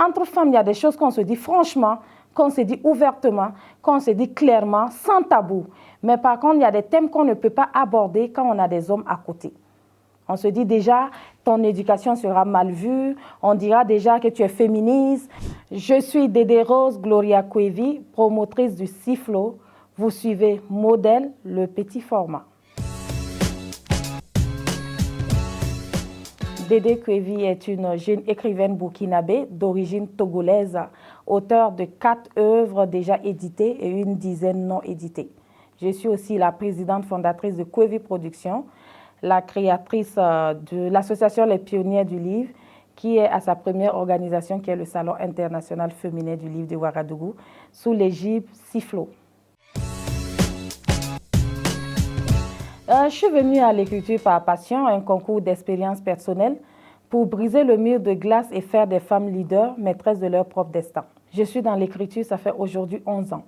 entre femmes, il y a des choses qu'on se dit franchement, qu'on se dit ouvertement, qu'on se dit clairement, sans tabou. Mais par contre, il y a des thèmes qu'on ne peut pas aborder quand on a des hommes à côté. On se dit déjà, ton éducation sera mal vue, on dira déjà que tu es féministe. Je suis Dédé Rose Gloria Kwevi, promotrice du CIFLO. Vous suivez Modèle, le petit format. Dédé Kwevi est une jeune écrivaine burkinabé d'origine togolaise, auteure de 4 œuvres déjà éditées et une dizaine non éditées. Je suis aussi la présidente fondatrice de Kwevi Productions, la créatrice de l'association Les Pionnières du Livre, qui est à sa première organisation, qui est le Salon international féminin du livre de Ouagadougou, sous l'égide CIFLO. Je suis venue à l'écriture par passion, un concours d'expérience personnelle pour briser le mur de glace et faire des femmes leaders, maîtresses de leur propre destin. Je suis dans l'écriture, ça fait aujourd'hui 11 ans.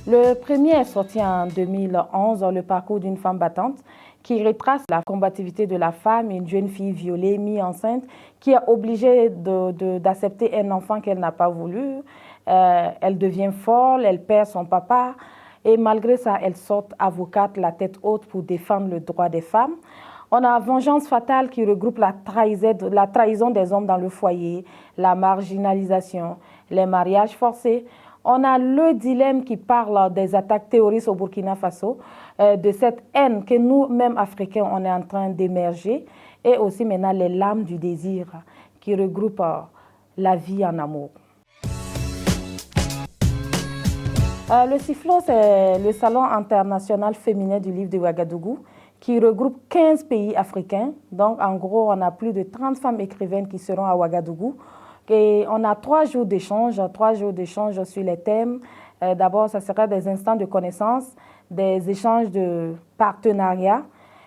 Le premier est sorti en 2011, Le parcours d'une femme battante, qui retrace la combativité de la femme, une jeune fille violée, mise enceinte, qui est obligée d'accepter un enfant qu'elle n'a pas voulu. Elle devient folle, elle perd son papa. Et malgré ça, elle sort avocate, la tête haute pour défendre le droit des femmes. On a Vengeance fatale qui regroupe la trahison des hommes dans le foyer, la marginalisation, les mariages forcés. On a Le dilemme qui parle des attaques terroristes au Burkina Faso, de cette haine que nous-mêmes Africains, on est en train d'émerger. Et aussi maintenant Les lames du désir qui regroupe la vie en amour. Le CIFLO, c'est le Salon international féminin du livre de Ouagadougou, qui regroupe 15 pays africains. Donc, en gros, on a plus de 30 femmes écrivaines qui seront à Ouagadougou. Et on a 3 jours d'échange sur les thèmes. D'abord, ça sera des instants de connaissance, des échanges de partenariat.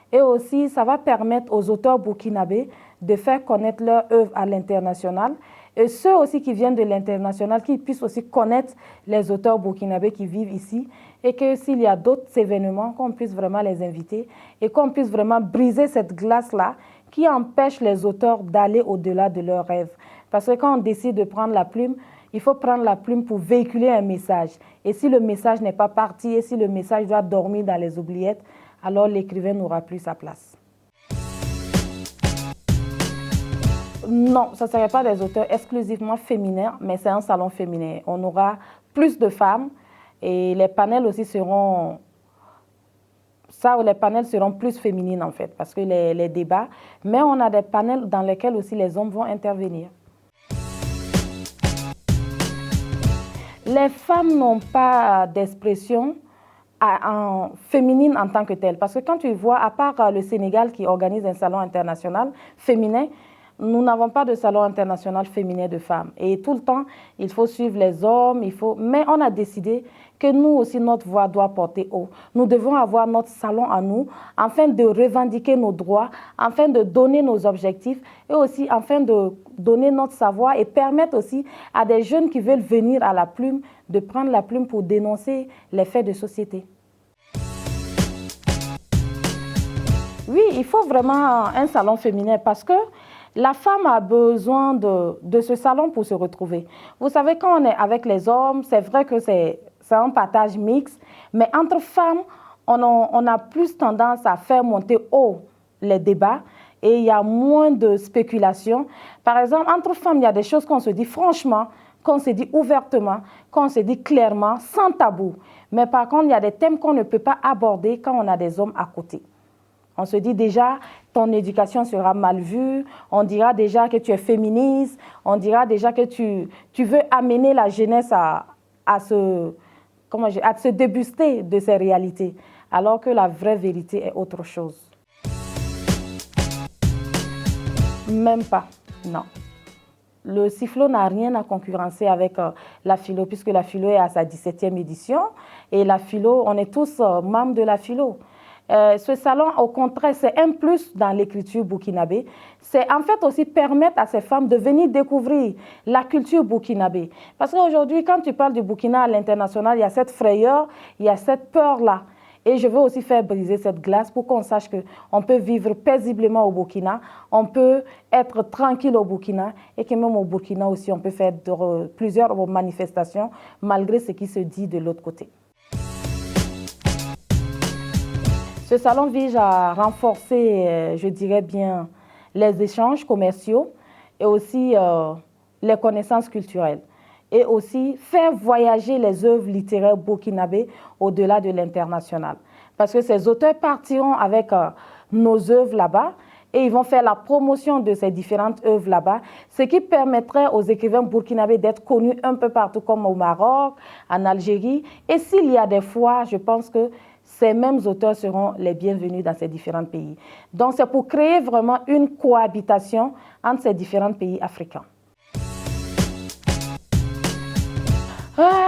Et aussi, ça va permettre aux auteurs burkinabés de faire connaître leur œuvre à l'international. Et ceux aussi qui viennent de l'international, qui puissent aussi connaître les auteurs burkinabés qui vivent ici. Et que s'il y a d'autres événements, qu'on puisse vraiment les inviter et qu'on puisse vraiment briser cette glace-là qui empêche les auteurs d'aller au-delà de leurs rêves. Parce que quand on décide de prendre la plume, il faut prendre la plume pour véhiculer un message. Et si le message n'est pas parti, et si le message doit dormir dans les oubliettes, alors l'écrivain n'aura plus sa place. Non, ce ne serait pas des auteurs exclusivement féminins, mais c'est un salon féminin. On aura plus de femmes et les panels aussi seront... les panels seront plus féminines en fait, parce que les débats... Mais on a des panels dans lesquels aussi les hommes vont intervenir. Les femmes n'ont pas d'expression féminine en tant que telle. Parce que quand tu vois, à part le Sénégal qui organise un salon international féminin, nous n'avons pas de salon international féminin de femmes. Et tout le temps, il faut suivre les hommes, mais on a décidé que nous aussi, notre voix doit porter haut. Nous devons avoir notre salon à nous, afin de revendiquer nos droits, afin de donner nos objectifs, et aussi afin de donner notre savoir et permettre aussi à des jeunes qui veulent venir à la plume, de prendre la plume pour dénoncer les faits de société. Oui, il faut vraiment un salon féminin parce que la femme a besoin de ce salon pour se retrouver. Vous savez, quand on est avec les hommes, c'est vrai que c'est un partage mixte, mais entre femmes, on a plus tendance à faire monter haut les débats et il y a moins de spéculation. Par exemple, entre femmes, il y a des choses qu'on se dit franchement, qu'on se dit ouvertement, qu'on se dit clairement, sans tabou. Mais par contre, il y a des thèmes qu'on ne peut pas aborder quand on a des hommes à côté. On se dit déjà, ton éducation sera mal vue, on dira déjà que tu es féministe, on dira déjà que tu veux amener la jeunesse à se débuster de ces réalités, alors que la vraie vérité est autre chose. Même pas, non. Le CIFLO n'a rien à concurrencer avec la philo, puisque la philo est à sa 17e édition, et la philo, on est tous membres de la philo. Ce salon, au contraire, c'est un plus dans l'écriture burkinabé. C'est en fait aussi permettre à ces femmes de venir découvrir la culture burkinabé. Parce qu'aujourd'hui, quand tu parles du Burkina à l'international, il y a cette frayeur, il y a cette peur-là. Et je veux aussi faire briser cette glace pour qu'on sache qu'on peut vivre paisiblement au Burkina, on peut être tranquille au Burkina et que même au Burkina aussi, on peut faire plusieurs manifestations malgré ce qui se dit de l'autre côté. Ce salon vise à renforcer, je dirais bien, les échanges commerciaux et aussi les connaissances culturelles. Et aussi faire voyager les œuvres littéraires burkinabées au-delà de l'international. Parce que ces auteurs partiront avec nos œuvres là-bas et ils vont faire la promotion de ces différentes œuvres là-bas, ce qui permettrait aux écrivains burkinabés d'être connus un peu partout, comme au Maroc, en Algérie. Et s'il y a des fois, je pense que ces mêmes auteurs seront les bienvenus dans ces différents pays. Donc c'est pour créer vraiment une cohabitation entre ces différents pays africains.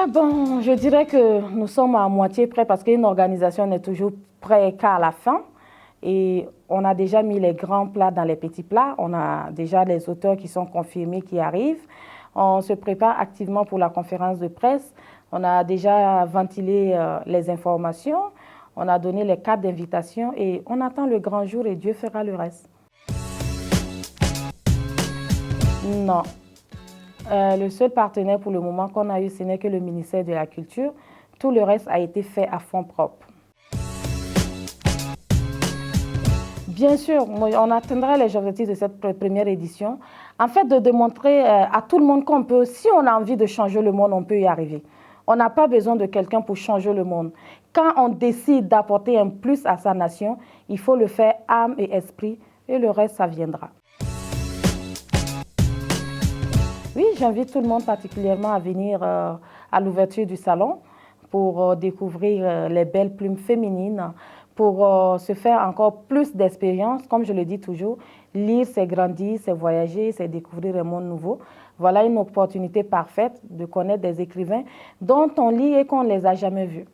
Bon, je dirais que nous sommes à moitié prêts parce qu'une organisation n'est toujours prête qu'à la fin. Et on a déjà mis les grands plats dans les petits plats. On a déjà les auteurs qui sont confirmés, qui arrivent. On se prépare activement pour la conférence de presse. On a déjà ventilé les informations. On a donné les cartes d'invitation et on attend le grand jour et Dieu fera le reste. Non. Le seul partenaire pour le moment qu'on a eu, ce n'est que le ministère de la Culture. Tout le reste a été fait à fonds propres. Bien sûr, on atteindra les objectifs de cette première édition. En fait, de démontrer à tout le monde qu'on peut, si on a envie de changer le monde, on peut y arriver. On n'a pas besoin de quelqu'un pour changer le monde. Quand on décide d'apporter un plus à sa nation, il faut le faire âme et esprit et le reste, ça viendra. Oui, j'invite tout le monde particulièrement à venir à l'ouverture du salon pour découvrir les belles plumes féminines, pour se faire encore plus d'expériences. Comme je le dis toujours, lire, c'est grandir, c'est voyager, c'est découvrir un monde nouveau. Voilà une opportunité parfaite de connaître des écrivains dont on lit et qu'on ne les a jamais vus.